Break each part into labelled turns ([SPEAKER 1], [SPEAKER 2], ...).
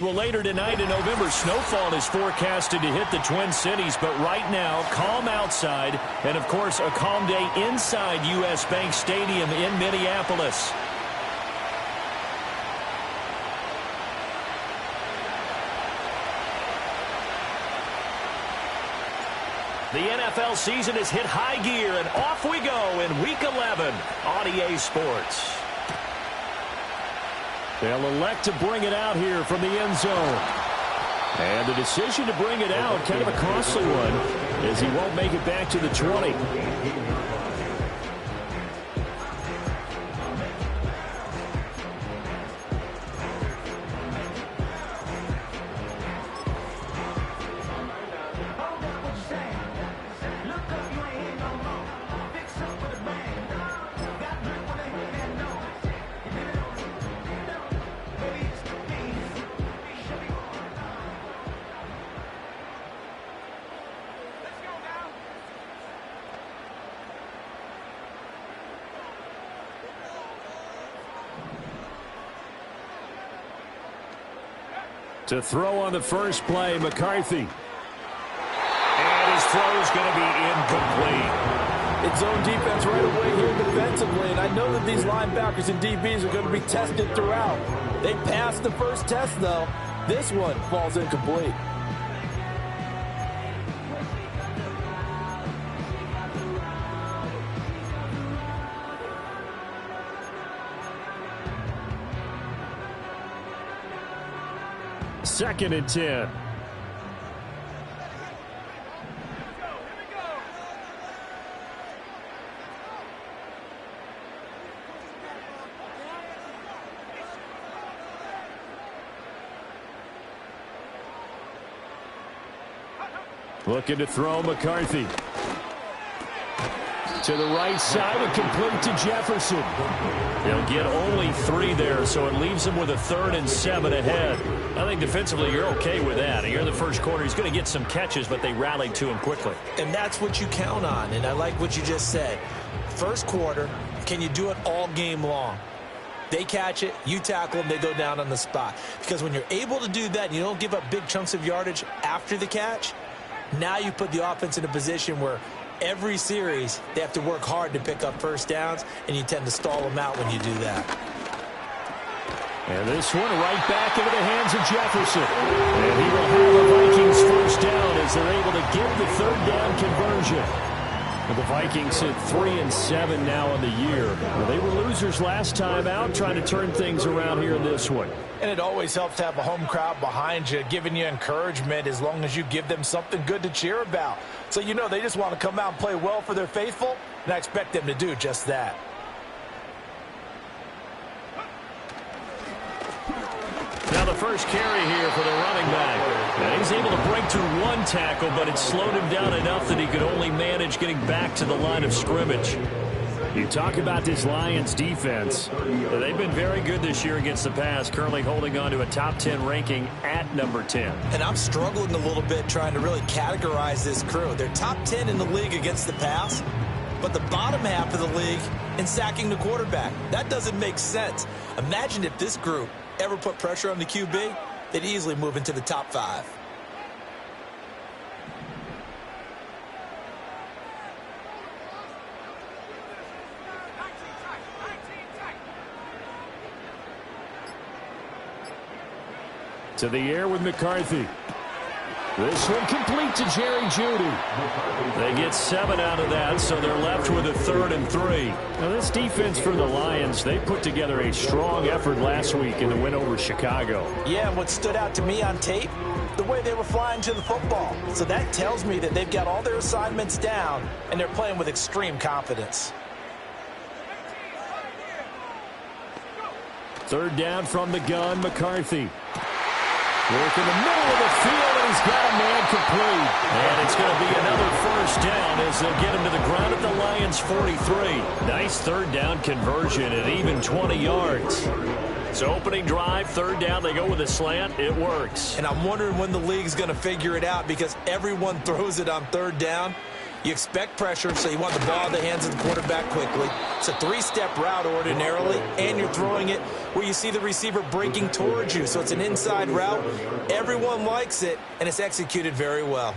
[SPEAKER 1] Well, later tonight in November, snowfall is forecasted to hit the Twin Cities, but right now, calm outside, and of course, a calm day inside U.S. Bank Stadium in Minneapolis. The NFL season has hit high gear, and off we go in Week 11 on EA Sports. They'll elect to bring it out here from the end zone. And the decision to bring it out, kind of a costly one, as he won't make it back to the 20. To throw on the first play, McCarthy. And his throw is going to be incomplete.
[SPEAKER 2] It's zone defense right away here defensively, and I know that these linebackers and DBs are going to be tested throughout. They passed the first test, though. This one falls incomplete.
[SPEAKER 1] Second and 10. Looking to throw McCarthy. To the right side and complete to Jefferson. He'll get only 3 there, so it leaves him with a 3rd and 7 ahead. I think defensively you're okay with that. Here in the first quarter, he's going to get some catches, but they rallied to him quickly.
[SPEAKER 3] And that's what you count on, and I like what you just said. First quarter, can you do it all game long? They catch it, you tackle them, they go down on the spot. Because when you're able to do that, and you don't give up big chunks of yardage after the catch, now you put the offense in a position where every series, they have to work hard to pick up first downs, and you tend to stall them out when you do that.
[SPEAKER 1] And this one right back into the hands of Jefferson. And he will have the Vikings first down as they're able to get the 3rd down conversion. And the Vikings hit 3 and 7 now in the year. Well, they were losers last time out, trying to turn things around here in this one.
[SPEAKER 2] And it always helps to have a home crowd behind you, giving you encouragement as long as you give them something good to cheer about. So you know they just want to come out and play well for their faithful, and I expect them to do just that.
[SPEAKER 1] Now the first carry here for the running back. And he's able to break through 1 tackle, but it slowed him down enough that he could only manage getting back to the line of scrimmage. You talk about this Lions defense. They've been very good this year against the pass, currently holding on to a top 10 ranking at number 10.
[SPEAKER 3] And I'm struggling a little bit trying to really categorize this crew. They're top 10 in the league against the pass, but the bottom half of the league in sacking the quarterback. That doesn't make sense. Imagine if this group ever put pressure on the QB, they'd easily move into the top 5.
[SPEAKER 1] To the air with McCarthy. This one complete to Jerry Jeudy. They get 7 out of that, so they're left with a 3rd and 3. Now this defense for the Lions, they put together a strong effort last week in the win over Chicago.
[SPEAKER 3] Yeah, and what stood out to me on tape, the way they were flying to the football. So that tells me that they've got all their assignments down, and they're playing with extreme confidence.
[SPEAKER 1] 3rd down from the gun, McCarthy. Work in the middle of the field, and he's got a man complete. And it's going to be another touchdown as they'll get him to the ground at the Lions' 43. Nice third down conversion at even 20 yards. So opening drive, third down, they go with a slant. It works.
[SPEAKER 3] And I'm wondering when the league's going to figure it out because everyone throws it on third down. You expect pressure, so you want the ball in the hands of the quarterback quickly. It's a three-step route ordinarily, and you're throwing it where you see the receiver breaking towards you. So it's an inside route. Everyone likes it, and it's executed very well.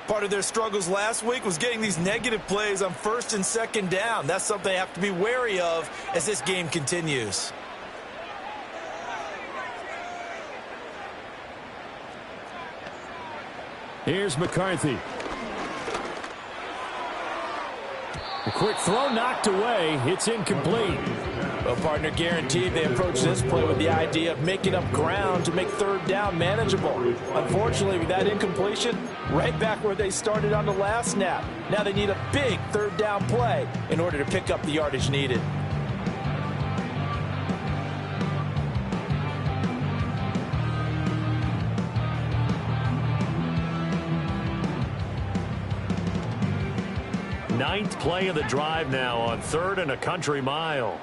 [SPEAKER 3] Part of their struggles last week was getting these negative plays on first and second down. That's something they have to be wary of as this game continues.
[SPEAKER 1] Here's McCarthy. A quick throw knocked away. It's incomplete.
[SPEAKER 2] Well, partner, guaranteed they approach this play with the idea of making up ground to make third down manageable. Unfortunately, with that incompletion, right back where they started on the last snap. Now they need a big third down play in order to pick up the yardage needed.
[SPEAKER 1] Ninth play of the drive now on third and a country mile.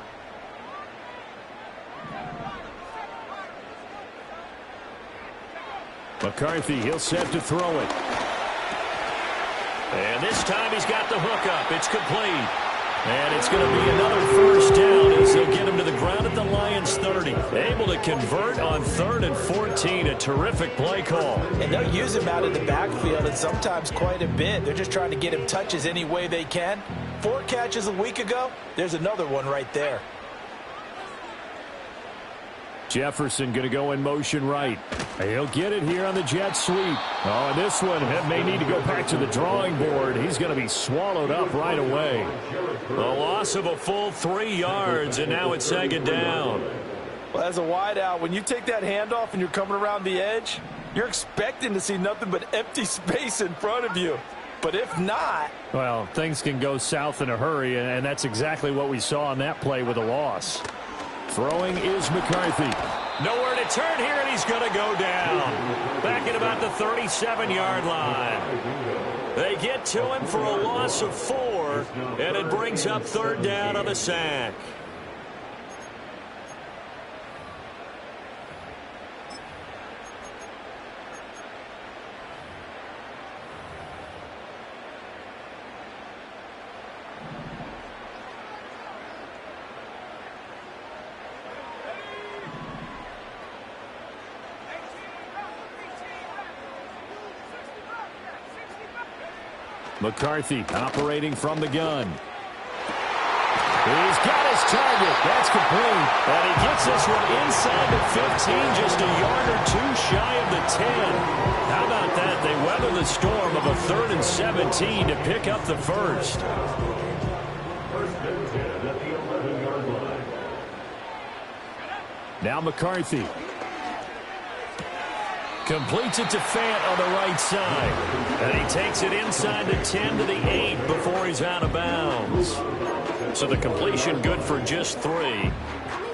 [SPEAKER 1] McCarthy, he'll set to throw it. And this time he's got the hook up. It's complete. And it's going to be another first down as they'll get him to the ground at the Lions' 30. Able to convert on third and 14. A terrific play call.
[SPEAKER 2] And they'll use him out of the backfield and sometimes quite a bit. They're just trying to get him touches any way they can. 4 catches a week ago. There's another one right there.
[SPEAKER 1] Jefferson going to go in motion right. He'll get it here on the jet sweep. Oh, and this one may need to go back to the drawing board. He's going to be swallowed up right away. A loss of a full 3 yards, and now it's second down.
[SPEAKER 2] Well, as a wideout, when you take that handoff and you're coming around the edge, you're expecting to see nothing but empty space in front of you. But if not...
[SPEAKER 1] well, things can go south in a hurry, and that's exactly what we saw on that play with a loss. Throwing is McCarthy. Nowhere to turn here, and he's going to go down. Back at about the 37-yard line. They get to him for a loss of 4, and it brings up third down on the sack. McCarthy operating from the gun. He's got his target. That's complete. And he gets this one inside the 15, just a yard or 2 shy of the 10. How about that? They weather the storm of a 3rd and 17 to pick up the first. Now McCarthy. Completes it to Fant on the right side. And he takes it inside the 10 to the 8 before he's out of bounds. So the completion good for just 3.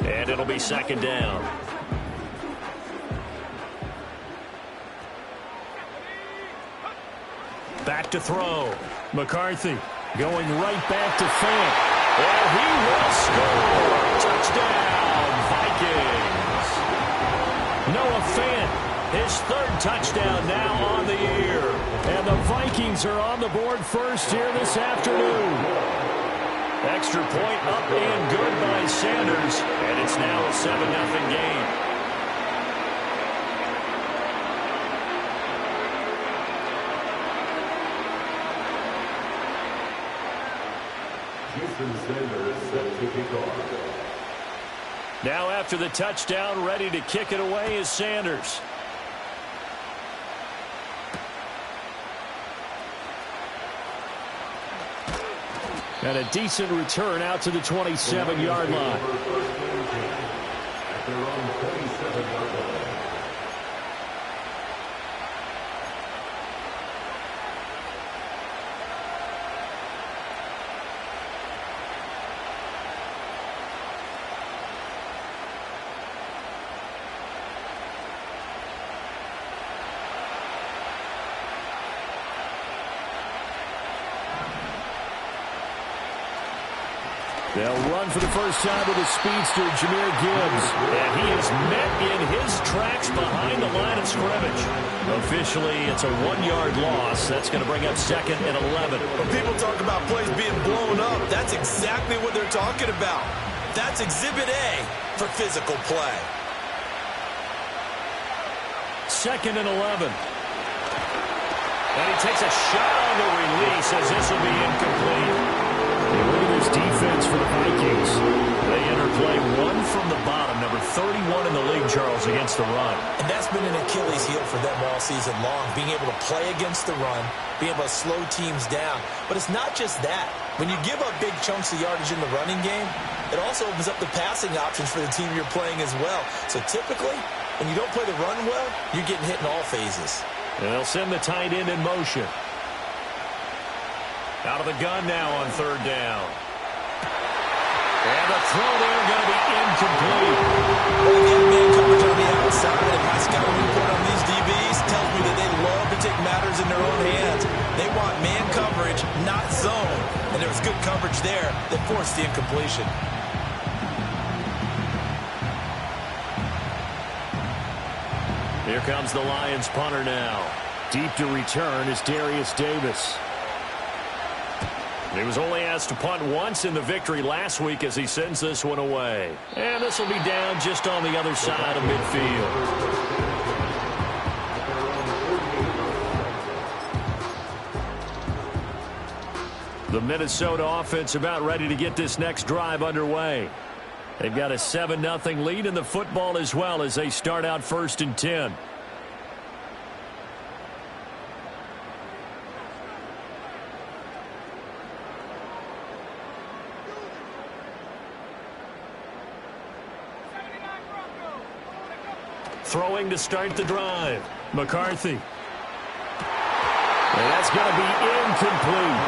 [SPEAKER 1] And it'll be second down. Back to throw. McCarthy going right back to Fant. And he will score. Touchdown, Vikings. Noah Fant. His 3rd touchdown now on the year. And the Vikings are on the board first here this afternoon. Extra point up and good by Sanders. And it's now a 7-0 game. Now after the touchdown, ready to kick it away is Sanders. And a decent return out to the 27-yard line. They'll run for the first time with the speedster, Jahmyr Gibbs. And he is met in his tracks behind the line of scrimmage. Officially, it's a 1-yard loss. That's going to bring up 2nd and 11.
[SPEAKER 3] When people talk about plays being blown up, that's exactly what they're talking about. That's Exhibit A for physical play.
[SPEAKER 1] 2nd and 11. And he takes a shot on the release as this will be incomplete. Look at this defense for the Vikings. They enter play 1 from the bottom, number 31 in the league, Charles, against the run.
[SPEAKER 3] And that's been an Achilles heel for them all season long, being able to play against the run, being able to slow teams down. But it's not just that. When you give up big chunks of yardage in the running game, it also opens up the passing options for the team you're playing as well. So typically, when you don't play the run well, you're getting hit in all phases.
[SPEAKER 1] And they'll send the tight end in motion. Out of the gun now on 3rd down. And the throw there going to be incomplete.
[SPEAKER 3] Well, again, man coverage on the outside, and my scouting report on these DBs tells me that they love to take matters in their own hands. They want man coverage, not zone. And there was good coverage there that forced the incompletion.
[SPEAKER 1] Here comes the Lions punter now. Deep to return is Darius Davis. He was only asked to punt once in the victory last week as he sends this one away. And this will be down just on the other side of midfield. The Minnesota offense about ready to get this next drive underway. They've got a 7-0 lead in the football as well as they start out 1st and 10. Throwing to start the drive. McCarthy. And that's going to be incomplete.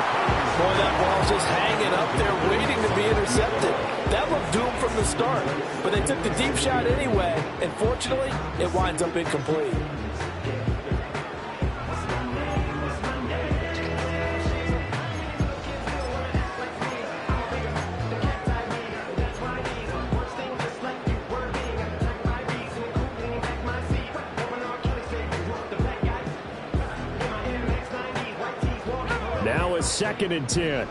[SPEAKER 2] Boy, that ball's just hanging up there waiting to be intercepted. That looked doomed from the start, but they took the deep shot anyway, and fortunately, it winds up incomplete.
[SPEAKER 1] Now a 2nd and 10.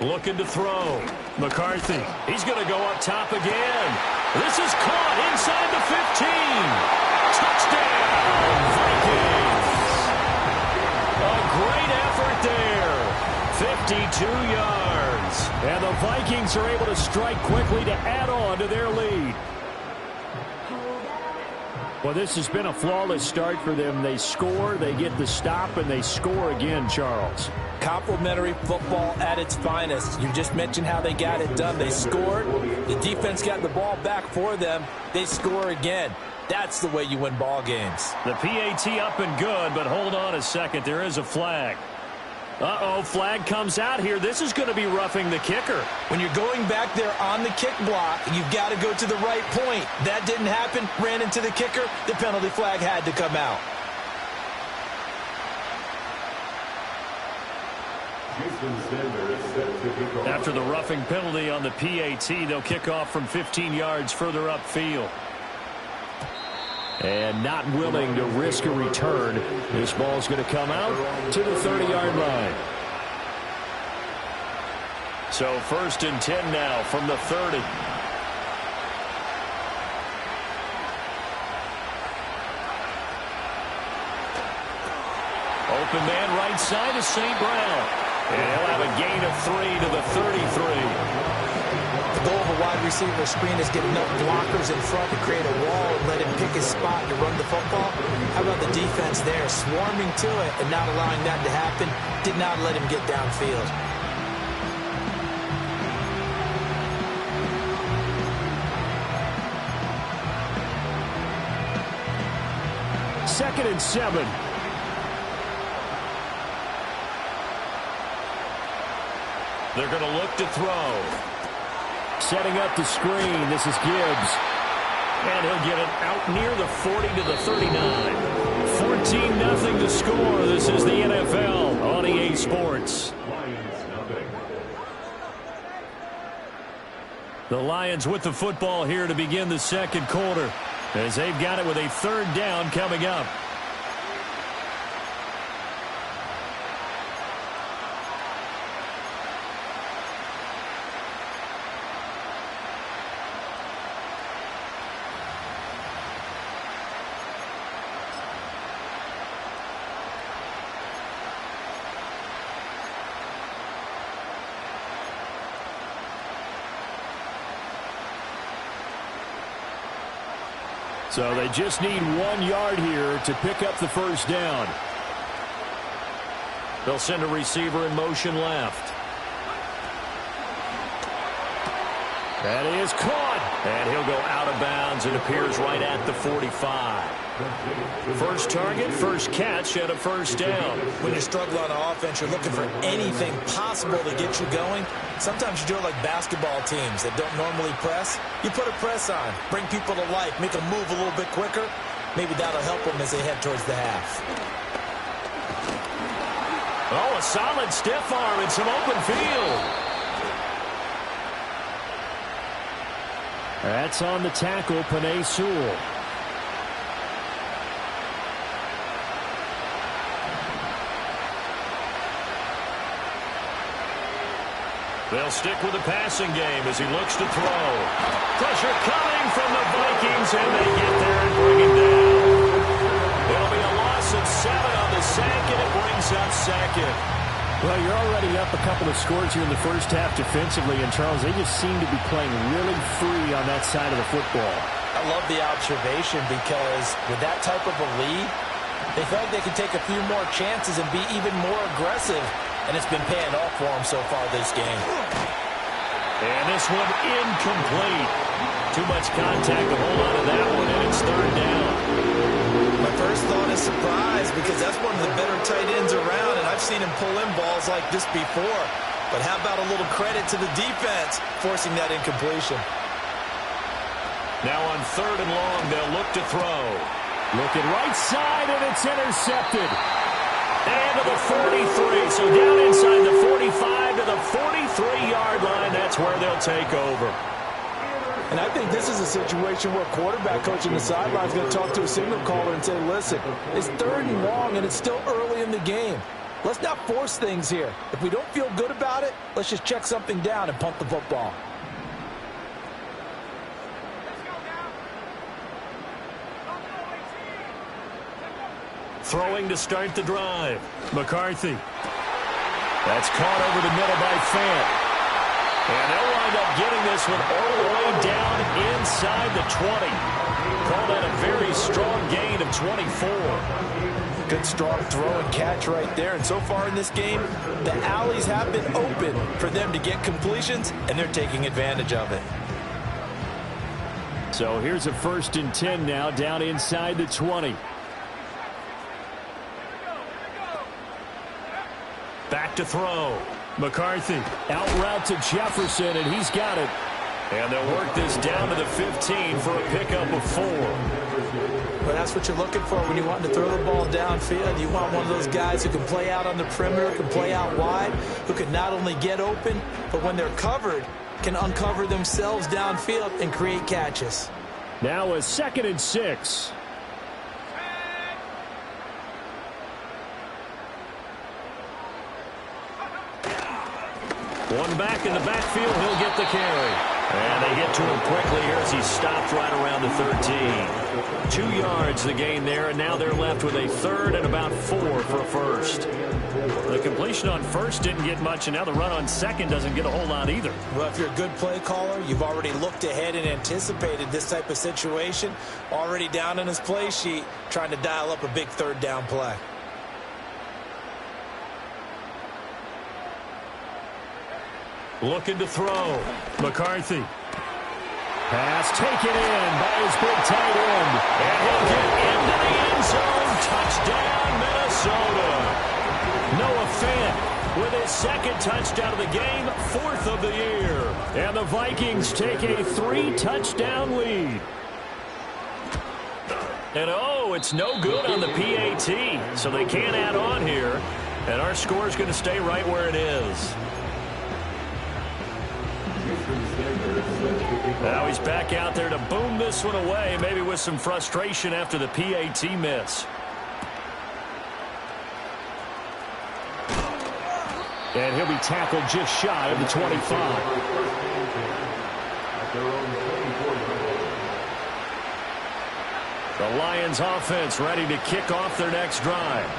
[SPEAKER 1] Looking to throw. McCarthy. He's going to go up top again. This is caught inside the 15. Touchdown, Vikings. A great effort there. 52 yards. And the Vikings are able to strike quickly to add on to their lead. Well, this has been a flawless start for them. They score, they get the stop, and they score again, Charles.
[SPEAKER 2] Complimentary football at its finest. You just mentioned how they got it done. They scored. The defense got the ball back for them. They score again. That's the way you win ball games.
[SPEAKER 1] The PAT up and good, but hold on a second. There is a flag. Uh-oh, flag comes out here. This is going to be roughing the kicker.
[SPEAKER 3] When you're going back there on the kick block, you've got to go to the right point. That didn't happen. Ran into the kicker. The penalty flag had to come out.
[SPEAKER 1] After the roughing penalty on the PAT, they'll kick off from 15 yards further upfield. And not willing to risk a return. This ball's going to come out to the 30-yard line. So 1st and 10 now from the 30. Open man right side is St. Brown. And he'll have a gain of 3 to the 33.
[SPEAKER 3] The goal of a wide receiver screen is get enough blockers in front to create a wall and let him pick his spot to run the football. How about the defense there, swarming to it and not allowing that to happen? Did not let him get downfield.
[SPEAKER 1] Second and 7. They're going to look to throw. Setting up the screen. This is Gibbs. And he'll get it out near the 40 to the 39. 14-0 to score. This is the NFL on EA Sports. The Lions with the football here to begin the second quarter, as they've got it with a third down coming up. So they just need 1 yard here to pick up the first down. They'll send a receiver in motion left. That is caught. And he'll go out of bounds and appears right at the 45. First target, first catch, and a first down.
[SPEAKER 3] When you struggle on offense, you're looking for anything possible to get you going. Sometimes you do it like basketball teams that don't normally press. You put a press on, bring people to life, make them move a little bit quicker. Maybe that'll help them as they head towards the half.
[SPEAKER 1] Oh, a solid stiff arm and some open field. That's on the tackle, Penei Sewell. They'll stick with the passing game as he looks to throw. Pressure coming from the Vikings, and they get there and bring him down. It'll be a loss of 7 on the sack, and it brings up second. Well, you're already up a couple of scores here in the first half defensively, and Charles, they just seem to be playing really free on that side of the football.
[SPEAKER 3] I love the observation because with that type of a lead, they felt they could take a few more chances and be even more aggressive, and it's been paying off for them so far this game.
[SPEAKER 1] And this one incomplete. Too much contact to hold on to that one, and it's third down.
[SPEAKER 3] My first thought is surprise because that's one of the better tight ends around, and I've seen him pull in balls like this before. But how about a little credit to the defense forcing that incompletion?
[SPEAKER 1] Now on third and long, they'll look to throw. Looking right side, and it's intercepted. And to the 43, so down inside the 45 to the 43-yard line. That's where they'll take over.
[SPEAKER 2] And I think this is a situation where a quarterback coach on the sideline is going to talk to a signal caller and say, listen, it's third and long, and it's still early in the game. Let's not force things here. If we don't feel good about it, let's just check something down and punt the football.
[SPEAKER 1] Throwing to start the drive. McCarthy. That's caught over the middle by Fant. And they'll wind up getting this one all the way down inside the 20. Call that a very strong gain of 24.
[SPEAKER 2] Good strong throw and catch right there. And so far in this game, the alleys have been open for them to get completions, and they're taking advantage of it.
[SPEAKER 1] So here's a 1st and 10 now down inside the 20. Back to throw. McCarthy out route to Jefferson, and he's got it. And they'll work this down to the 15 for a pickup of 4.
[SPEAKER 3] Well, that's what you're looking for when you want to throw the ball downfield. You want one of those guys who can play out on the perimeter, can play out wide, who can not only get open, but when they're covered, can uncover themselves downfield and create catches.
[SPEAKER 1] Now a 2nd and 6. One back in the backfield, he'll get the carry. And they get to him quickly here as he stopped right around the 13. 2 yards the gain there, and now they're left with a 3rd and about 4 for a first. The completion on first didn't get much, and now the run on second doesn't get a whole lot either.
[SPEAKER 3] Well, if you're a good play caller, you've already looked ahead and anticipated this type of situation. Already down on his play sheet, trying to dial up a big 3rd down play.
[SPEAKER 1] Looking to throw. McCarthy. Pass taken in by his big tight end. And he'll get into the end zone. Touchdown, Minnesota. Noah Fant with his 2nd touchdown of the game, 4th of the year. And the Vikings take a 3-touchdown lead. And oh, it's no good on the PAT, so they can't add on here. And our score is going to stay right where it is. Now he's back out there to boom this one away, maybe with some frustration after the PAT miss.
[SPEAKER 4] And he'll be tackled just shy of the 25.
[SPEAKER 1] The Lions offense ready to kick off their next drive.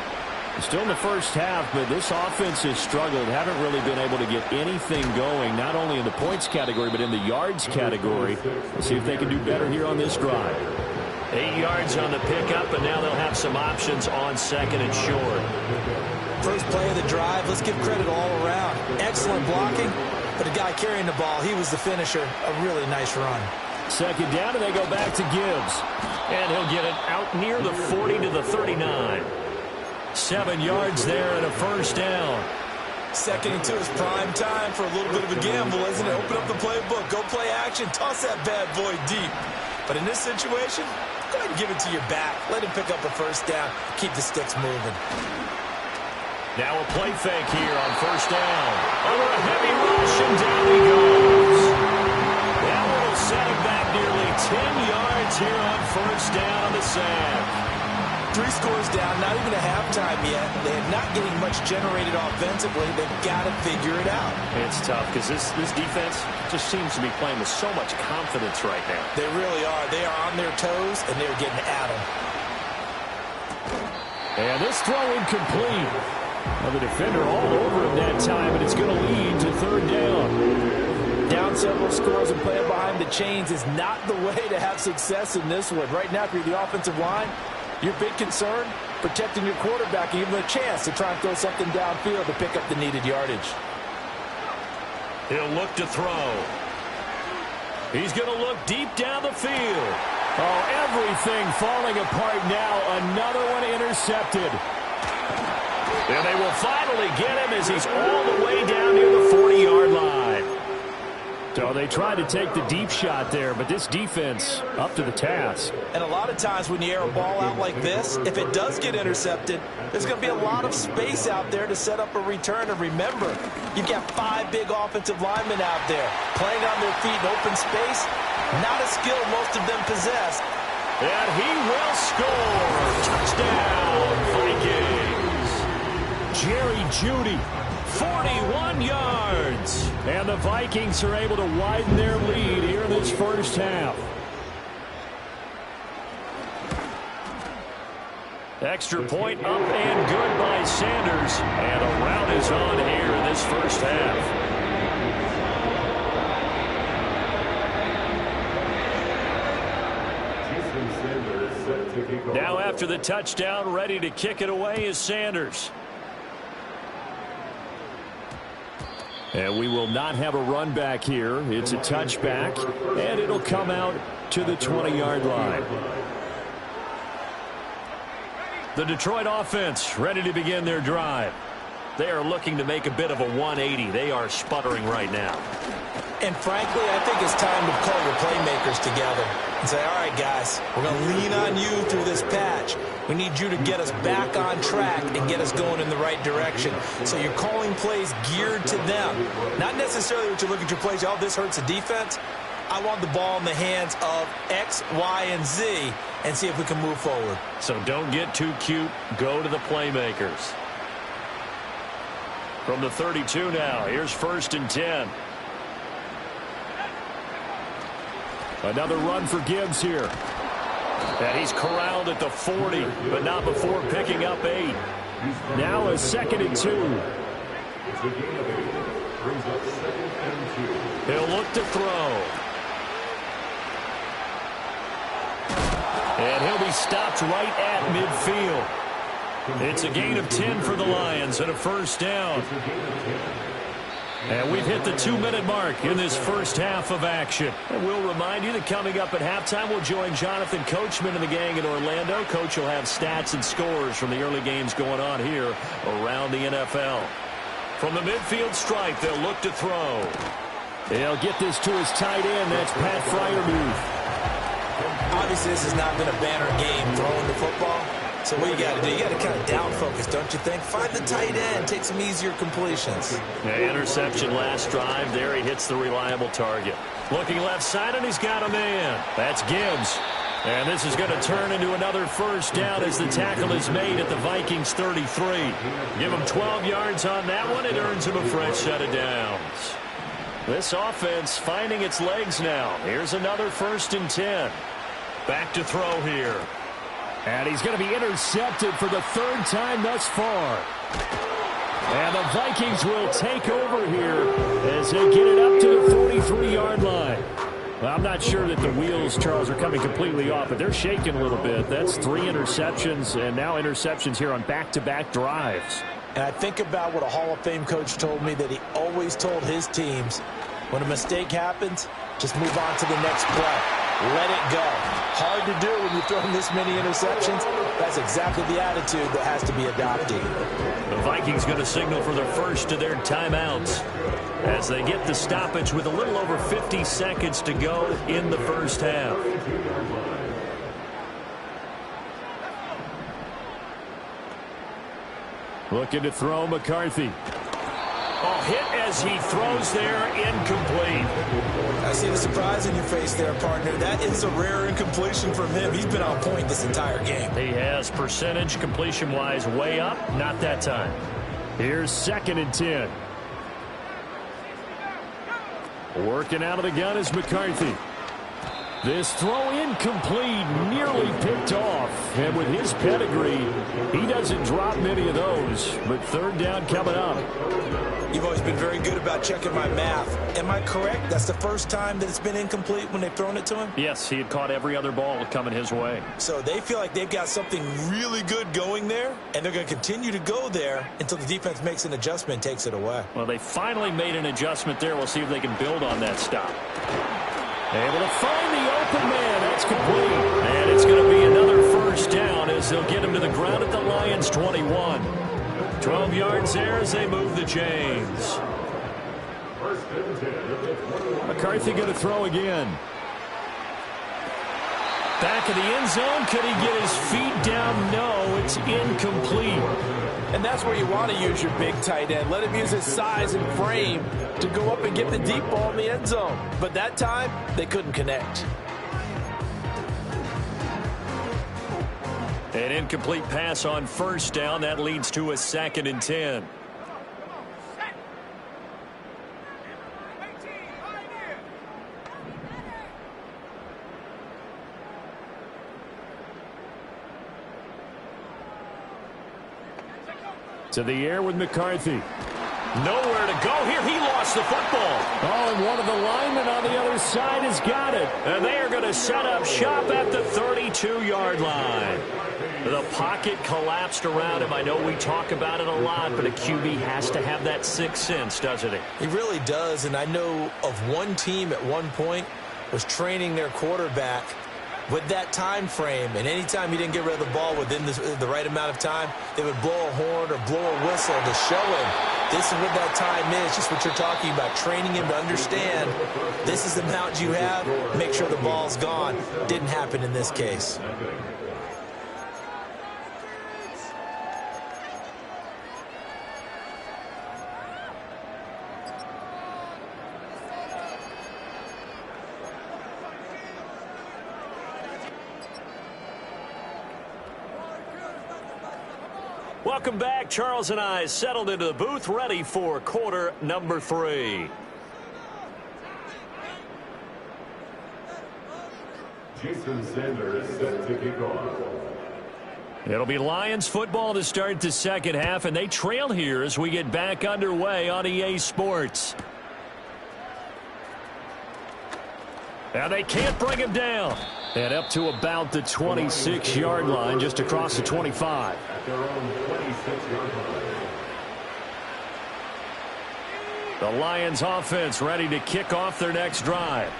[SPEAKER 4] Still in the first half, but this offense has struggled. Haven't really been able to get anything going, not only in the points category, but in the yards category. We'll see if they can do better here on this drive.
[SPEAKER 1] 8 yards on the pickup, and now they'll have some options on second and short.
[SPEAKER 3] First play of the drive, let's give credit all around. Excellent blocking, but the guy carrying the ball, he was the finisher. A really nice run.
[SPEAKER 1] Second down, and they go back to Gibbs. And he'll get it out near the 40 to the 39. 7 yards there and a first down.
[SPEAKER 3] Second and 2 is prime time for a little bit of a gamble, isn't it? Open up the playbook, go play action, toss that bad boy deep. But in this situation, go ahead and give it to your back. Let him pick up a first down. Keep the sticks moving.
[SPEAKER 1] Now a play fake here on first down. Over a heavy rush, and down he goes. That one will set him back nearly 10 yards here on first down on the sack.
[SPEAKER 3] 3 scores down, not even a halftime yet. They're not getting much generated offensively. They've got to figure it out.
[SPEAKER 4] It's tough because this defense just seems to be playing with so much confidence right now.
[SPEAKER 3] They really are. They are on their toes, and they're getting at them.
[SPEAKER 4] And this throw incomplete. Well, the defender all over him that time, and it's going to lead to third down.
[SPEAKER 3] Down several scores and playing behind the chains is not the way to have success in this one. Right now, if you're the offensive line, your big concern, protecting your quarterback and give him a chance to try and throw something downfield to pick up the needed yardage.
[SPEAKER 1] He'll look to throw. He's going to look deep down the field.
[SPEAKER 4] Oh, everything falling apart now. Another one intercepted.
[SPEAKER 1] And they will finally get him as he's all the way down near the 40-yard line.
[SPEAKER 4] So they tried to take the deep shot there, but this defense up to the task.
[SPEAKER 3] And a lot of times when you air a ball out like this, if it does get intercepted, there's going to be a lot of space out there to set up a return. And remember, you've got 5 big offensive linemen out there playing on their feet in open space. Not a skill most of them possess.
[SPEAKER 1] And he will score. Touchdown, Vikings.
[SPEAKER 4] Jerry Jeudy.
[SPEAKER 1] 41 yards.
[SPEAKER 4] And the Vikings are able to widen their lead here in this first half.
[SPEAKER 1] Extra point up and good by Sanders. And a rout is on here in this first half. Now after the touchdown, ready to kick it away is Sanders.
[SPEAKER 4] And we will not have a run back here. It's a touchback, and it'll come out to the 20-yard line.
[SPEAKER 1] The Detroit offense ready to begin their drive. They are looking to make a bit of a 180. They are sputtering right now.
[SPEAKER 3] And frankly, I think it's time to call your playmakers together and say, all right, guys, we're going to lean on you through this patch. We need you to get us back on track and get us going in the right direction. So you're calling plays geared to them. Not necessarily what you look at your plays, oh, this hurts the defense. I want the ball in the hands of X, Y, and Z and see if we can move forward.
[SPEAKER 1] So don't get too cute. Go to the playmakers. From the 32 now, here's 1st and 10.
[SPEAKER 4] Another run for Gibbs here.
[SPEAKER 1] And he's corralled at the 40, but not before picking up 8.
[SPEAKER 4] Now a 2nd and 2.
[SPEAKER 1] He'll look to throw. And he'll be stopped right at midfield. It's a gain of 10 for the Lions and a first down. And we've hit the 2-minute mark in this first half of action. And we'll remind you that coming up at halftime, we'll join Jonathan Coachman and the gang in Orlando. Coach will have stats and scores from the early games going on here around the NFL. From the midfield stripe, they'll look to throw.
[SPEAKER 4] They'll get this to his tight end. That's Pat Freiermuth.
[SPEAKER 3] obviously this has not been a banner game throwing the football. So what you got to do, you got to kind of down focus, don't you think? Find the tight end, take some easier completions.
[SPEAKER 1] Yeah, interception last drive. There he hits the reliable target. Looking left side, and he's got a man. That's Gibbs. And this is going to turn into another first down as the tackle is made at the Vikings 33. Give him 12 yards on that one. It earns him a fresh set of downs. This offense finding its legs now. Here's another 1st and 10. Back to throw here.
[SPEAKER 4] And he's going to be intercepted for the 3rd time thus far. And the Vikings will take over here as they get it up to the 43-yard line. Well, I'm not sure that the wheels, Charles, are coming completely off, but they're shaking a little bit. That's 3 interceptions, and now interceptions here on back-to-back drives.
[SPEAKER 3] And I think about what a Hall of Fame coach told me, that he always told his teams, when a mistake happens, just move on to the next play. Let it go. Hard to do when you're throwing this many interceptions. That's exactly the attitude that has to be adopted.
[SPEAKER 1] The Vikings going to signal for the first of their timeouts as they get the stoppage with a little over 50 seconds to go in the first half.
[SPEAKER 4] Looking to throw McCarthy.
[SPEAKER 1] Oh, hit as he throws there, incomplete.
[SPEAKER 3] I see the surprise in your face there, partner. That is a rare incompletion from him. He's been on point this entire game.
[SPEAKER 1] He has percentage completion-wise way up, not that time.
[SPEAKER 4] Here's 2nd and 10. Working out of the gun is McCarthy. This throw incomplete, nearly picked off. And with his pedigree, he doesn't drop many of those. But 3rd down coming up.
[SPEAKER 3] You've always been very good about checking my math. Am I correct? That's the first time that it's been incomplete when they've thrown it to him?
[SPEAKER 1] Yes, he had caught every other ball coming his way.
[SPEAKER 3] So they feel like they've got something really good going there, and they're going to continue to go there until the defense makes an adjustment and takes it away.
[SPEAKER 1] Well, they finally made an adjustment there. We'll see if they can build on that stop. Able to find the open man. That's complete. And it's going to be another first down as they'll get him to the ground at the Lions' 21. 12 yards there as they move the chains.
[SPEAKER 4] McCarthy going to throw again.
[SPEAKER 1] Back of the end zone. Could he get his feet down? No, it's incomplete.
[SPEAKER 2] And that's where you want to use your big tight end. Let him use his size and frame to go up and get the deep ball in the end zone. But that time, they couldn't connect.
[SPEAKER 1] An incomplete pass on first down. That leads to a 2nd and 10.
[SPEAKER 4] To the air with McCarthy.
[SPEAKER 1] Nowhere to go here. He lost the football.
[SPEAKER 4] Oh, and one of the linemen on the other side has got it.
[SPEAKER 1] And they are going to set up shop at the 32-yard line. The pocket collapsed around him. I know we talk about it a lot, but a QB has to have that sixth sense, doesn't he?
[SPEAKER 3] He really does, and I know of one team at one point was training their quarterback with that time frame, and anytime he didn't get rid of the ball within the right amount of time, they would blow a horn or blow a whistle to show him this is what that time is, just what you're talking about, training him to understand this is the amount you have, make sure the ball's gone. Didn't happen in this case.
[SPEAKER 1] Welcome back. Charles and I settled into the booth, ready for quarter number 3.
[SPEAKER 5] Jason Sanders set to kick off.
[SPEAKER 1] It'll be Lions football to start the second half, and they trail here as we get back underway on EA Sports. And they can't bring him down. And up to about the 26-yard line, just across the 25.
[SPEAKER 5] At their own 26-yard line.
[SPEAKER 1] The Lions offense ready to kick off their next drive.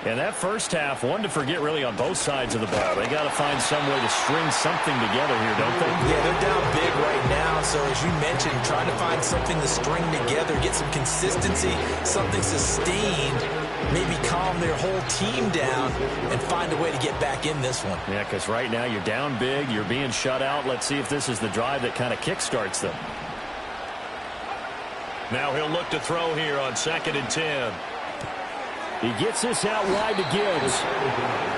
[SPEAKER 1] And that first half, one to forget really on both sides of the ball. They got to find some way to string something together here, don't they?
[SPEAKER 3] Yeah, they're down big right now. So as you mentioned, trying to find something to string together, get some consistency, something sustained. maybe calm their whole team down and find a way to get back in this one.
[SPEAKER 1] Yeah, because right now you're down big, you're being shut out. Let's see if this is the drive that kind of kickstarts them. Now he'll look to throw here on 2nd and 10.
[SPEAKER 4] He gets this out wide to Gibbs.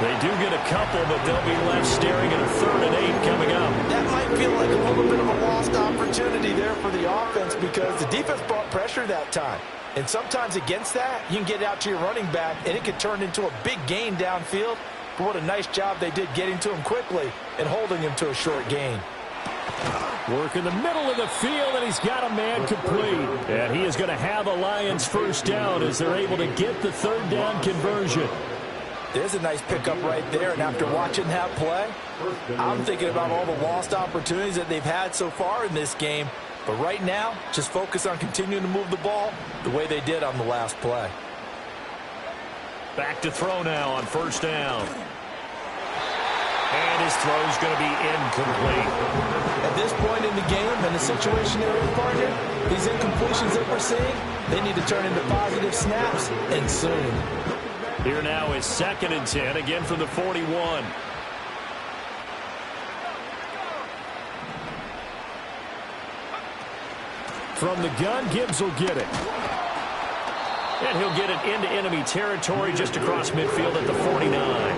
[SPEAKER 1] They do get a couple, but they'll be left staring at a 3rd and 8 coming up.
[SPEAKER 3] That might feel like a little bit of a lost opportunity there for the offense because the defense brought pressure that time. And sometimes against that, you can get out to your running back, and it can turn into a big gain downfield. But what a nice job they did getting to him quickly and holding him to a short gain.
[SPEAKER 4] Work in the middle of the field, and he's got a man complete.
[SPEAKER 1] And he is going to have a Lions first down as they're able to get the 3rd down conversion.
[SPEAKER 3] There's a nice pickup right there, and after watching that play, I'm thinking about all the lost opportunities that they've had so far in this game. But right now, just focus on continuing to move the ball the way they did on the last play.
[SPEAKER 1] Back to throw now on 1st down. And his throw's going to be incomplete.
[SPEAKER 3] At this point in the game and the situation they're in, partner, these incompletions that we're seeing, they need to turn into positive snaps, and soon.
[SPEAKER 1] Here now is 2nd and 10, again from the 41.
[SPEAKER 4] From the gun, Gibbs will get it.
[SPEAKER 1] And he'll get it into enemy territory just across midfield at the 49.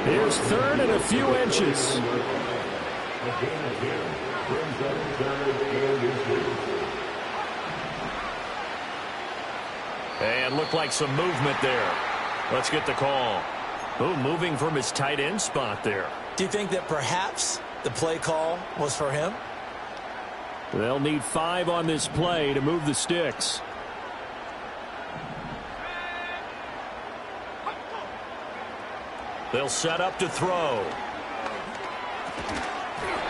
[SPEAKER 4] Here's 3rd and a few inches.
[SPEAKER 1] And looked like some movement there. Let's get the call. Oh, moving from his tight end spot there.
[SPEAKER 3] Do you think that perhaps the play call was for him?
[SPEAKER 4] They'll need 5 on this play to move the sticks.
[SPEAKER 1] They'll set up to throw.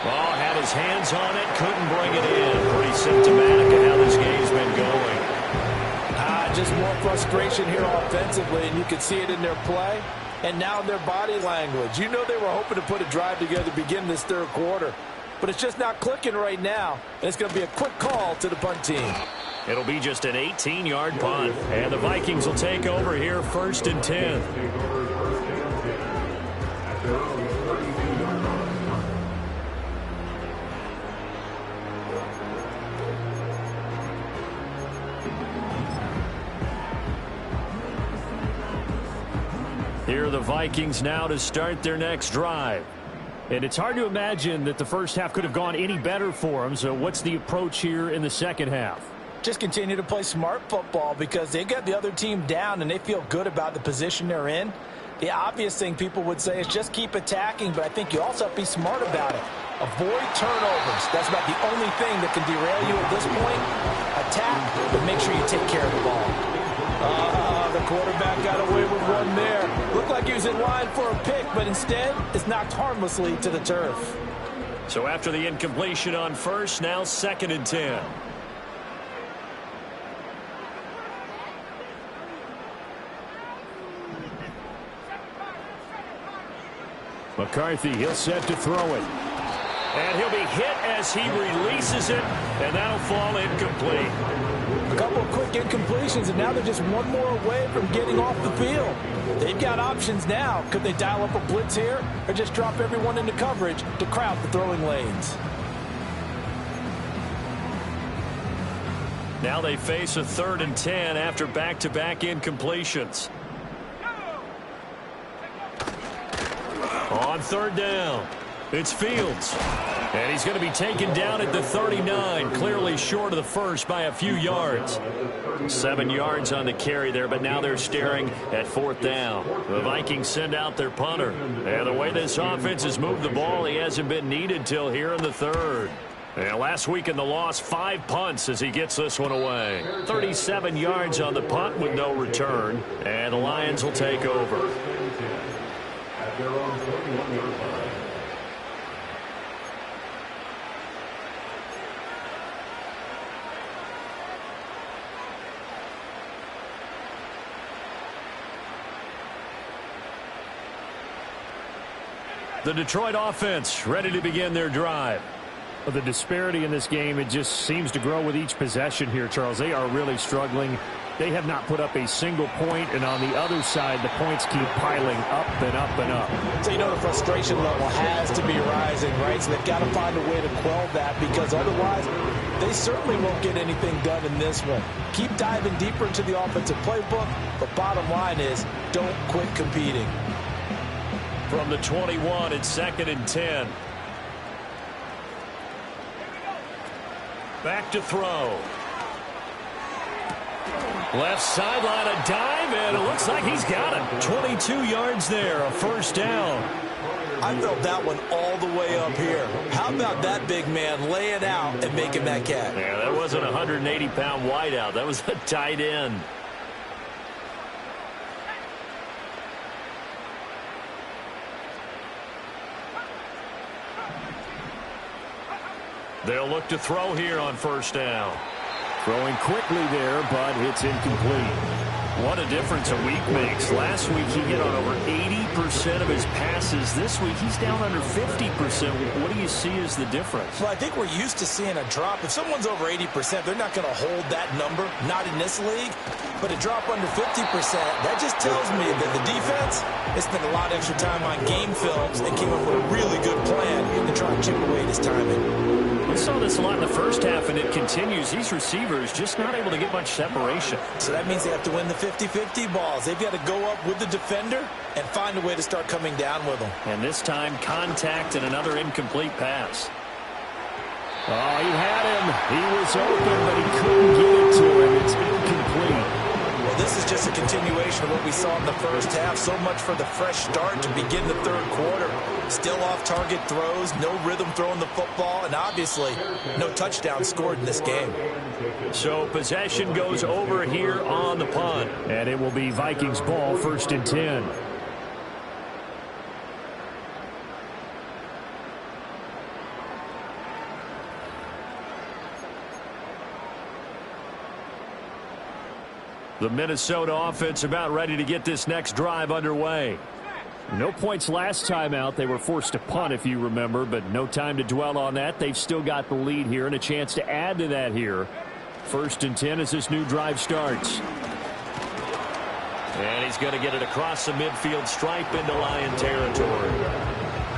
[SPEAKER 1] Oh, had his hands on it, couldn't bring it in. Pretty symptomatic of how this game's been going.
[SPEAKER 3] Just more frustration here offensively, and you can see it in their play and now in their body language. You know they were hoping to put a drive together to begin this 3rd quarter, but it's just not clicking right now, and it's going to be a quick call to the punt team.
[SPEAKER 1] It'll be just an 18-yard punt, and the Vikings will take over here 1st and 10. Here are the Vikings now to start their next drive.
[SPEAKER 4] And it's hard to imagine that the first half could have gone any better for them. So what's the approach here in the second half?
[SPEAKER 3] Just continue to play smart football because they got the other team down and they feel good about the position they're in. The obvious thing people would say is just keep attacking, but I think you also have to be smart about it. Avoid turnovers. That's about the only thing that can derail you at this point. Attack, but make sure you take care of the ball. The quarterback got away with one there. Looked like he was in line for a pick, but instead it's knocked harmlessly to the turf.
[SPEAKER 1] So after the incompletion on 1st, now 2nd and 10.
[SPEAKER 4] McCarthy, he'll set to throw it.
[SPEAKER 1] And he'll be hit as he releases it, and that'll fall incomplete.
[SPEAKER 3] A couple of quick incompletions, and now they're just one more away from getting off the field. They've got options now. Could they dial up a blitz here or just drop everyone into coverage to crowd the throwing lanes?
[SPEAKER 1] Now they face a 3rd and 10 after back-to-back incompletions. On 3rd down, it's Fields. And he's going to be taken down at the 39, clearly short of the first by a few yards. 7 yards on the carry there, but now they're staring at 4th down. The Vikings send out their punter. And the way this offense has moved the ball, he hasn't been needed till here in the 3rd. And last week in the loss, 5 punts as he gets this one away. 37 yards on the punt with no return. And the Lions will take over. The Detroit offense ready to begin their drive.
[SPEAKER 4] Well, the disparity in this game, it just seems to grow with each possession here, Charles. They are really struggling They have not put up a single point, and on the other side, the points keep piling up and up and up.
[SPEAKER 3] So you know the frustration level has to be rising, right? So they've got to find a way to quell that, because otherwise they certainly won't get anything done in this one. Keep diving deeper into the offensive playbook, but bottom line is don't quit competing.
[SPEAKER 1] From the 21, it's 2nd and 10. Back to throw. Left sideline, a dive, and it looks like he's got it. 22 yards there, a first down.
[SPEAKER 3] I felt that one all the way up here. How about that big man laying out and making that catch?
[SPEAKER 1] Yeah, that wasn't a 180-pound wideout. That was a tight end. They'll look to throw here on first down.
[SPEAKER 4] Throwing quickly there, but it's incomplete.
[SPEAKER 1] What a difference a week makes. Last week he hit on over 80% of his passes. This week he's down under 50%. What do you see as the difference?
[SPEAKER 3] Well, I think we're used to seeing a drop. If someone's over 80%, they're not going to hold that number, not in this league. But a drop under 50%, that just tells me that the defense has spent a lot of extra time on game films and came up with a really good plan to try and chip away at his timing.
[SPEAKER 1] We saw this a lot in the first half, and it continues. These receivers just not able to get much separation.
[SPEAKER 3] So that means they have to win the 50-50 balls. They've got to go up with the defender and find a way to start coming down with them.
[SPEAKER 1] And this time, contact and another incomplete pass.
[SPEAKER 4] Oh, he had him. He was open, but he couldn't get it to him. It's incomplete.
[SPEAKER 3] Well, this is just a continuation of what we saw in the first half. So much for the fresh start to begin the third quarter. Still off-target throws, no rhythm throwing the football, and obviously no touchdown scored in this game.
[SPEAKER 1] So possession goes over here on the punt.
[SPEAKER 4] And it will be Vikings ball, 1st and 10.
[SPEAKER 1] The Minnesota offense about ready to get this next drive underway.
[SPEAKER 4] No points last time out. They were forced to punt, if you remember, but no time to dwell on that. They've still got the lead here and a chance to add to that here. 1st and 10 as this new drive starts.
[SPEAKER 1] And he's going to get it across the midfield stripe into Lion territory.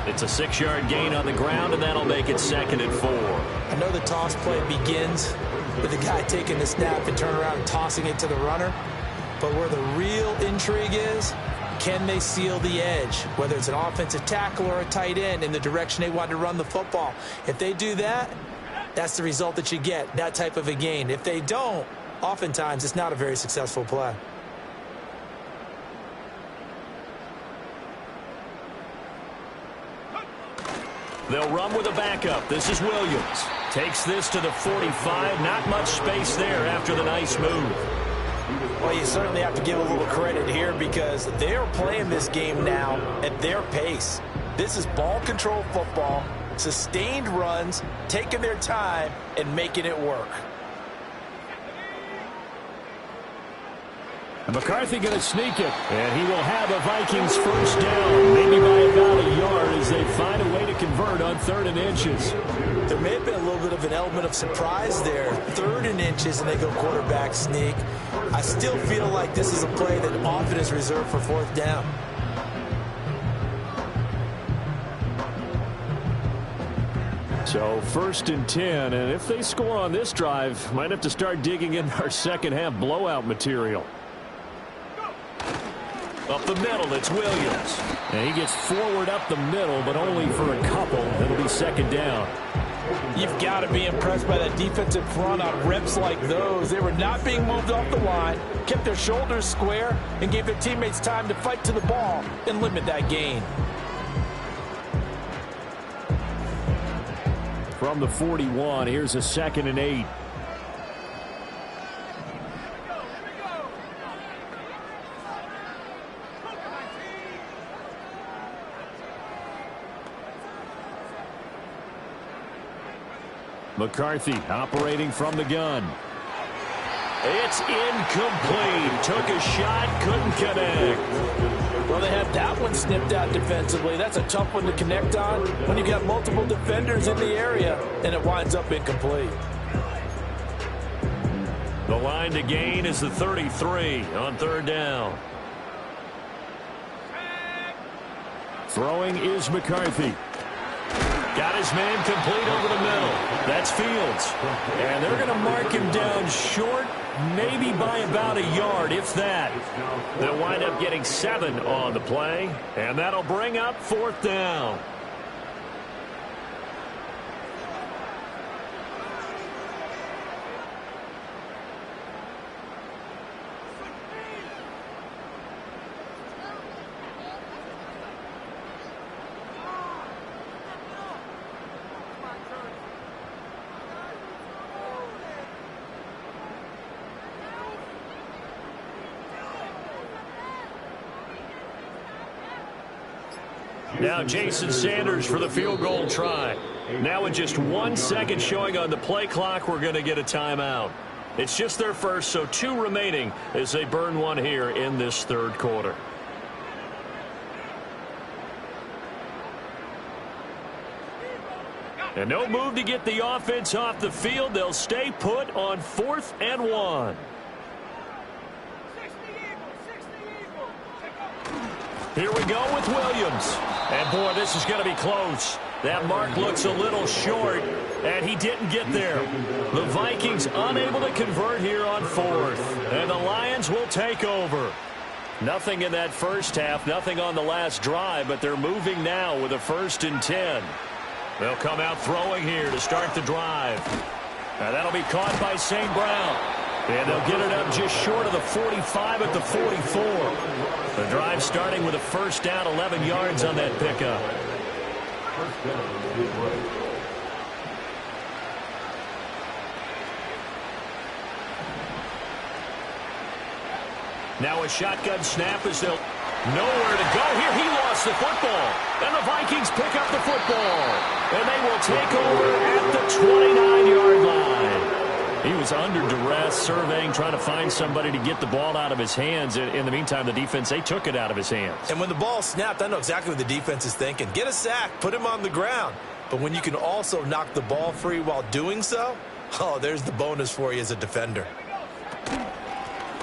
[SPEAKER 1] It's a 6-yard gain on the ground, and that'll make it 2nd and 4.
[SPEAKER 3] I know the toss play begins with the guy taking the snap and turn around and tossing it to the runner. But where the real intrigue is, can they seal the edge, whether it's an offensive tackle or a tight end, in the direction they want to run the football? If they do that, that's the result that you get, that type of a gain. If they don't, oftentimes it's not a very successful play.
[SPEAKER 1] They'll run with a backup. This is Williams. Takes this to the 45. Not much space there after the nice move.
[SPEAKER 3] Well, you certainly have to give a little credit here because they're playing this game now at their pace. This is ball control football, sustained runs, taking their time, and making it work.
[SPEAKER 4] And McCarthy going to sneak it, and he will have a Vikings first down, maybe by about a yard as they find a way to convert on 3rd and inches.
[SPEAKER 3] There may have been a little bit of an element of surprise there. 3rd and inches, and they go quarterback sneak. I still feel like this is a play that often is reserved for 4th down.
[SPEAKER 4] So 1st and 10, and if they score on this drive, might have to start digging in our second half blowout material.
[SPEAKER 1] Up the middle, it's Williams.
[SPEAKER 4] And he gets forward up the middle, but only for a couple. It'll be 2nd down.
[SPEAKER 3] You've got to be impressed by that defensive front on reps like those. They were not being moved off the line, kept their shoulders square, and gave their teammates time to fight to the ball and limit that gain.
[SPEAKER 4] From the 41, here's a 2nd and 8. McCarthy operating from the gun.
[SPEAKER 1] It's incomplete. Took a shot, couldn't connect.
[SPEAKER 3] Well, they have that one snipped out defensively. That's a tough one to connect on when you got multiple defenders in the area, and it winds up incomplete.
[SPEAKER 1] The line to gain is the 33 on third down.
[SPEAKER 4] Throwing is McCarthy.
[SPEAKER 1] Got his man complete over the middle. That's Fields. And they're going to mark him down short, maybe by about a yard, if that. They'll wind up getting 7 on the play, and that'll bring up fourth down. Now Jason Sanders for the field goal try. Now with just 1 second showing on the play clock, we're going to get a timeout. It's just their first, so 2 remaining as they burn one here in this third quarter. And no move to get the offense off the field. They'll stay put on 4th and 1. Here we go with Williams. And, boy, this is going to be close. That mark looks a little short, and he didn't get there. The Vikings unable to convert here on 4th. And the Lions will take over. Nothing in that first half, nothing on the last drive, but they're moving now with a 1st and 10. They'll come out throwing here to start the drive. Now that'll be caught by St. Brown. And they'll get it up just short of the 45 at the 44. The drive starting with a 1st down, 11 yards on that pickup. Now a shotgun snap as they'll nowhere to go here. He lost the football. And the Vikings pick up the football. And they will take over at the 29-yard line. He was under duress, surveying, trying to find somebody to get the ball out of his hands. In the meantime, the defense, they took it out of his hands.
[SPEAKER 3] And when the ball snapped, I know exactly what the defense is thinking. Get a sack, put him on the ground. But when you can also knock the ball free while doing so, oh, there's the bonus for you as a defender.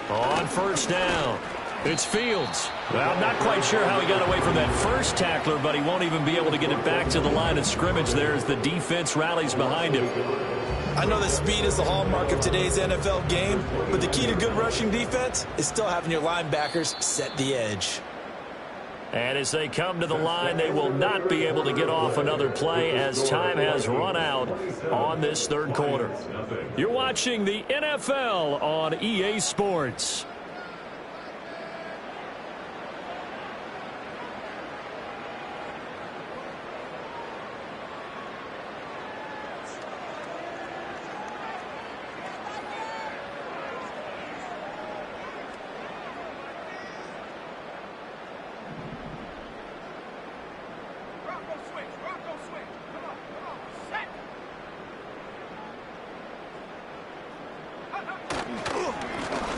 [SPEAKER 1] On 1st down, it's Fields. Well, I'm not quite sure how he got away from that first tackler, but he won't even be able to get it back to the line of scrimmage there as the defense rallies behind him.
[SPEAKER 3] I know that speed is the hallmark of today's NFL game, but the key to good rushing defense is still having your linebackers set the edge.
[SPEAKER 1] And as they come to the line, they will not be able to get off another play as time has run out on this third quarter. You're watching the NFL on EA Sports.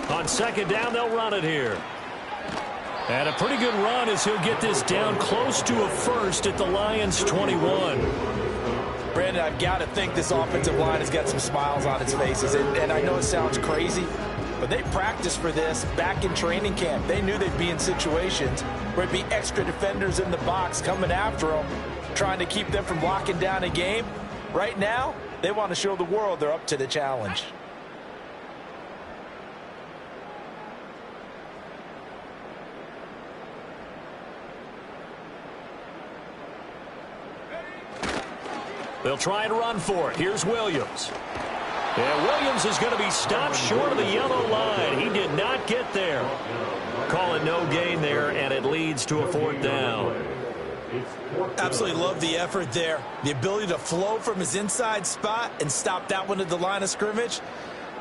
[SPEAKER 1] On 2nd down, they'll run it here. And a pretty good run as he'll get this down close to a 1st at the Lions' 21.
[SPEAKER 3] Brandon, I've got to think this offensive line has got some smiles on its faces. And I know it sounds crazy, but they practiced for this back in training camp. They knew they'd be in situations where it'd be extra defenders in the box coming after them, trying to keep them from locking down a game. Right now, they want to show the world they're up to the challenge.
[SPEAKER 1] They'll try and run for it. Here's Williams. And Williams is going to be stopped short of the yellow line. He did not get there. Call it no gain there, and it leads to a 4th down.
[SPEAKER 3] Absolutely love the effort there. The ability to flow from his inside spot and stop that one at the line of scrimmage.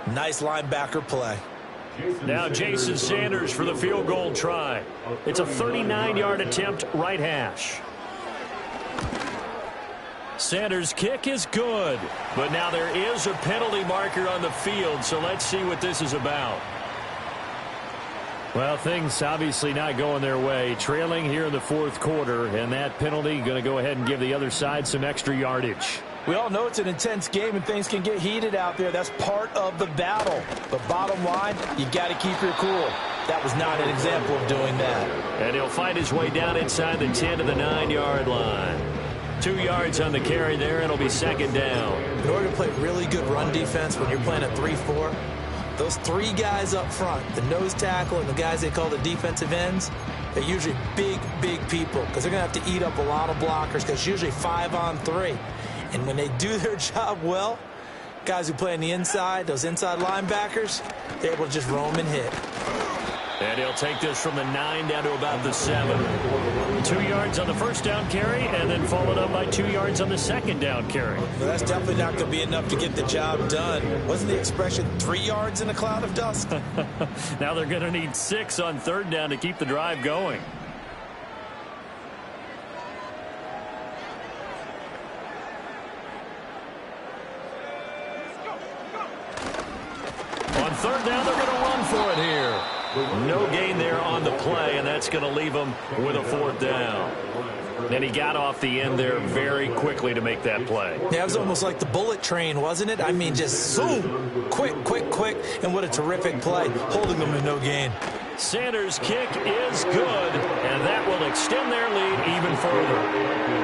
[SPEAKER 3] Nice linebacker play.
[SPEAKER 1] Now Jason Sanders for the field goal try. It's a 39-yard attempt, right hash. Sanders' kick is good, but now there is a penalty marker on the field, so let's see what this is about.
[SPEAKER 4] Well, things obviously not going their way. Trailing here in the fourth quarter, and that penalty going to go ahead and give the other side some extra yardage.
[SPEAKER 2] We all know it's an intense game and things can get heated out there. That's part of the battle. But bottom line, you got to keep your cool. That was not an example of doing that.
[SPEAKER 1] And he'll find his way down inside the 10 to the 9-yard line. 2 yards on the carry there, and it'll be second down.
[SPEAKER 3] In order to play really good run defense when you're playing a 3-4, those 3 guys up front, the nose tackle and the guys they call the defensive ends, they're usually big, big people because they're going to have to eat up a lot of blockers because it's usually 5-on-3. And when they do their job well, guys who play on the inside, those inside linebackers, they're able to just roam and hit.
[SPEAKER 1] And he'll take this from the 9 down to about the 7. 2 yards on the first down carry, and then followed up by 2 yards on the second down carry.
[SPEAKER 3] Well, that's definitely not going to be enough to get the job done. Wasn't the expression 3 yards in a cloud of dust?
[SPEAKER 1] Now they're going to need 6 on third down to keep the drive going. On third down, they're going to run for it here. No gain there on the play, and that's going to leave him with a fourth down. And he got off the end there very quickly to make that play.
[SPEAKER 3] Yeah, it was almost like the bullet train, wasn't it? I mean, just zoom, quick, quick, quick, and what a terrific play, holding them to no gain.
[SPEAKER 1] Sanders' kick is good, and that will extend their lead even further.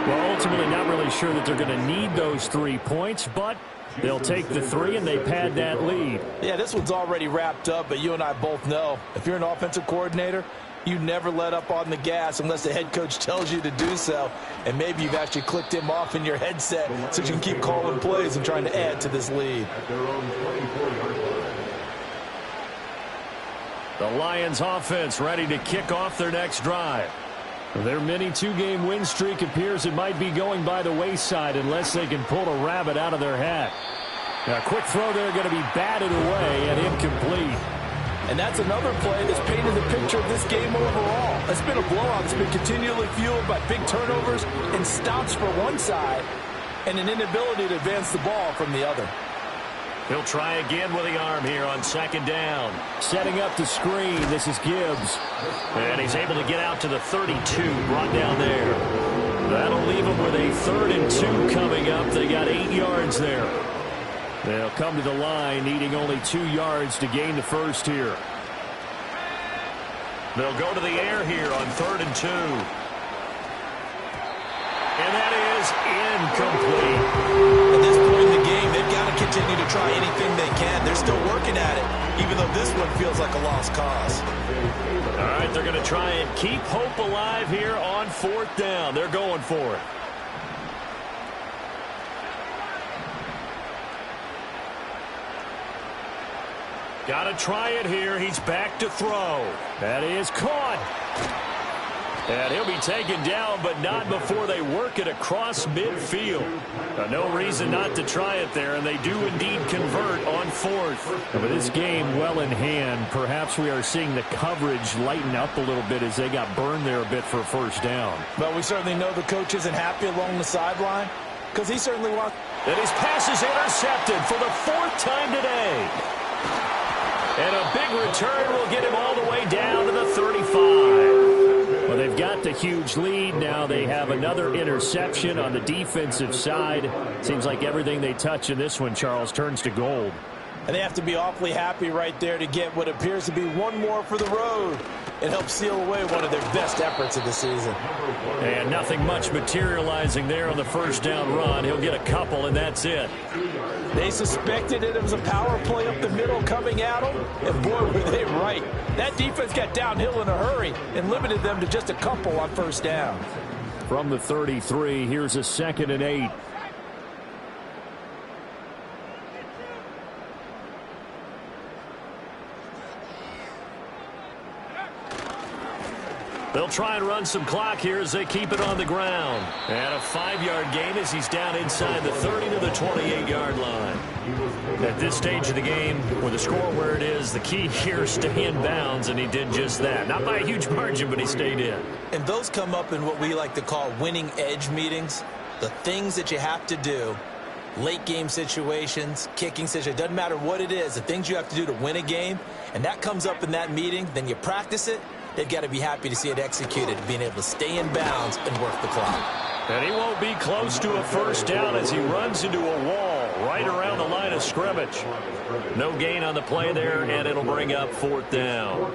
[SPEAKER 4] Well, ultimately not really sure that they're going to need those 3 points, but they'll take the 3 and they pad that lead.
[SPEAKER 2] Yeah, this one's already wrapped up, but you and I both know if you're an offensive coordinator, you never let up on the gas unless the head coach tells you to do so. And maybe you've actually clicked him off in your headset so you can keep calling plays and trying to add to this lead.
[SPEAKER 1] The Lions offense ready to kick off their next drive.
[SPEAKER 4] Their mini 2-game win streak appears it might be going by the wayside unless they can pull a rabbit out of their hat. A quick throw there going to be batted away and incomplete.
[SPEAKER 2] And that's another play that's painted the picture of this game overall. It's been a blowout that's been continually fueled by big turnovers and stops for one side and an inability to advance the ball from the other.
[SPEAKER 1] He'll try again with the arm here on second down.
[SPEAKER 4] Setting up the screen. This is Gibbs.
[SPEAKER 1] And he's able to get out to the 32, brought down there. That'll leave him with a 3rd and 2 coming up. They got 8 yards there.
[SPEAKER 4] They'll come to the line, needing only 2 yards to gain the first here.
[SPEAKER 1] They'll go to the air here on 3rd and 2. And that is incomplete.
[SPEAKER 3] At this point in the game, they've got to continue to try anything they can. They're still working at it, even though this one feels like a lost cause.
[SPEAKER 1] All right, they're going to try and keep hope alive here on 4th down. They're going for it. Got to try it here. He's back to throw.
[SPEAKER 4] That is caught.
[SPEAKER 1] And he'll be taken down, but not before they work it across midfield. No reason not to try it there, and they do indeed convert on 4th.
[SPEAKER 4] With this game well in hand, perhaps we are seeing the coverage lighten up a little bit as they got burned there a bit for a first down.
[SPEAKER 2] But we certainly know the coach isn't happy along the sideline because he certainly wants.
[SPEAKER 1] And his pass is intercepted for the 4th time today. And a big return will get him all the way down to the 35.
[SPEAKER 4] Well, they've got the huge lead. Now they have another interception on the defensive side. Seems like everything they touch in this one, Charles, turns to gold.
[SPEAKER 2] And they have to be awfully happy right there to get what appears to be one more for the road. It helps seal away one of their best efforts of the season.
[SPEAKER 1] And nothing much materializing there on the first down run. He'll get a couple, and that's it.
[SPEAKER 2] They suspected it was a power play up the middle coming at them, and boy, were they right. That defense got downhill in a hurry and limited them to just a couple on first down.
[SPEAKER 4] From the 33, here's a 2nd and 8.
[SPEAKER 1] They'll try and run some clock here as they keep it on the ground. And a 5-yard gain as he's down inside the 30 to the 28-yard line. At this stage of the game, with the score where it is, the key here is stay in bounds, and he did just that. Not by a huge margin, but he stayed in.
[SPEAKER 3] And those come up in what we like to call winning edge meetings. The things that you have to do late game situations, kicking situations, doesn't matter what it is, the things you have to do to win a game, and that comes up in that meeting, then you practice it, they've got to be happy to see it executed, being able to stay in bounds and work the clock.
[SPEAKER 1] And he won't be close to a first down as he runs into a wall right around the line of scrimmage. No gain on the play there, and it'll bring up 4th down.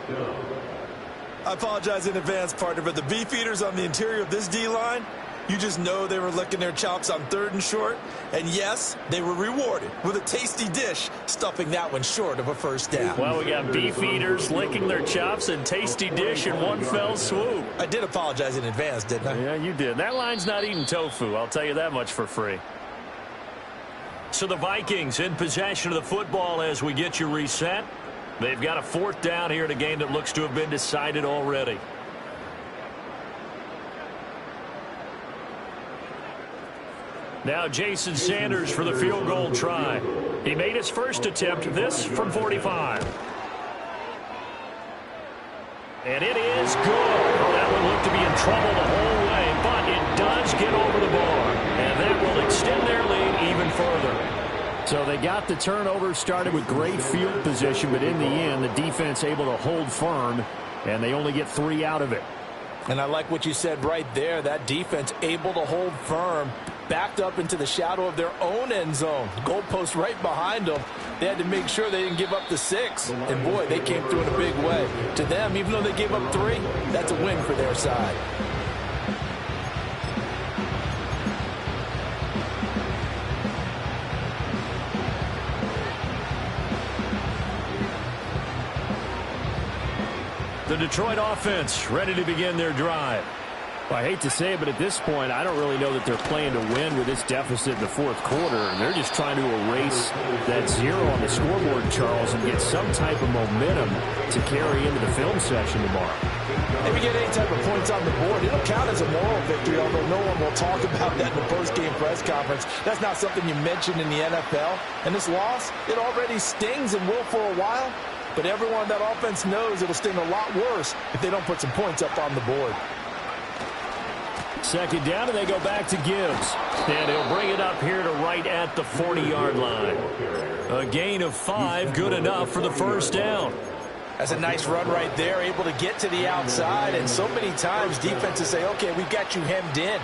[SPEAKER 2] I apologize in advance, partner, but the beef eaters on the interior of this D-line, you just know they were licking their chops on 3rd and short. And yes, they were rewarded with a tasty dish, stuffing that one short of a first down.
[SPEAKER 1] Well, we got beef eaters licking their chops and tasty dish in one fell swoop.
[SPEAKER 3] I did apologize in advance, didn't I?
[SPEAKER 1] Yeah, you did. That line's not eating tofu, I'll tell you that much for free. So the Vikings in possession of the football as we get you reset. They've got a 4th down here in a game that looks to have been decided already. Now Jason Sanders for the field goal try. He made his first attempt, this from 45. And it is good. Oh, that one looked to be in trouble the whole way, but it does get over the bar. And that will extend their lead even further.
[SPEAKER 4] So they got the turnover, started with great field position, but in the end, the defense able to hold firm, and they only get 3 out of it.
[SPEAKER 3] And I like what you said right there. That defense able to hold firm, backed up into the shadow of their own end zone. Goalpost right behind them. They had to make sure they didn't give up the 6. And, boy, they came through in a big way. To them, even though they gave up 3, that's a win for their side.
[SPEAKER 1] The Detroit offense ready to begin their drive.
[SPEAKER 4] Well, I hate to say it, but at this point, I don't really know that they're playing to win with this deficit in the 4th quarter. They're just trying to erase that 0 on the scoreboard, Charles, and get some type of momentum to carry into the film session tomorrow.
[SPEAKER 3] If you get any type of points on the board, it'll count as a moral victory, although no one will talk about that in the post-game press conference. That's not something you mentioned in the NFL. And this loss, it already stings and will for a while. But everyone on that offense knows it'll sting a lot worse if they don't put some points up on the board.
[SPEAKER 1] 2nd down, and they go back to Gibbs. And he'll bring it up here to right at the 40-yard line. A gain of 5, good enough for the first down.
[SPEAKER 3] That's a nice run right there, able to get to the outside. And so many times defenses say, okay, we've got you hemmed in.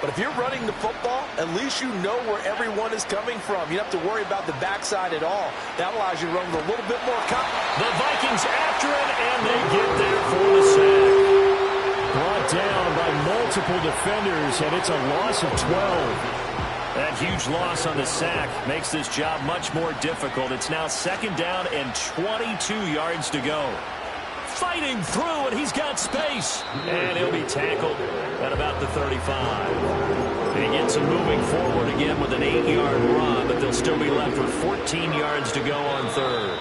[SPEAKER 3] But if you're running the football, at least you know where everyone is coming from. You don't have to worry about the backside at all. That allows you to run with a little bit more confidence.
[SPEAKER 1] The Vikings after it, and they get there for the sack. Brought down by multiple defenders, and it's a loss of 12. That huge loss on the sack makes this job much more difficult. It's now 2nd down and 22 yards to go. Fighting through, and he's got space. And he'll be tackled at about the 35. He gets him moving forward again with an 8-yard run, but they'll still be left with 14 yards to go on 3rd.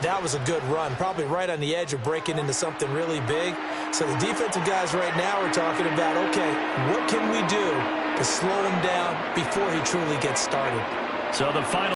[SPEAKER 3] That was a good run, probably right on the edge of breaking into something really big. So the defensive guys right now are talking about, okay, what can we do to slow him down before he truly gets started?
[SPEAKER 1] So the final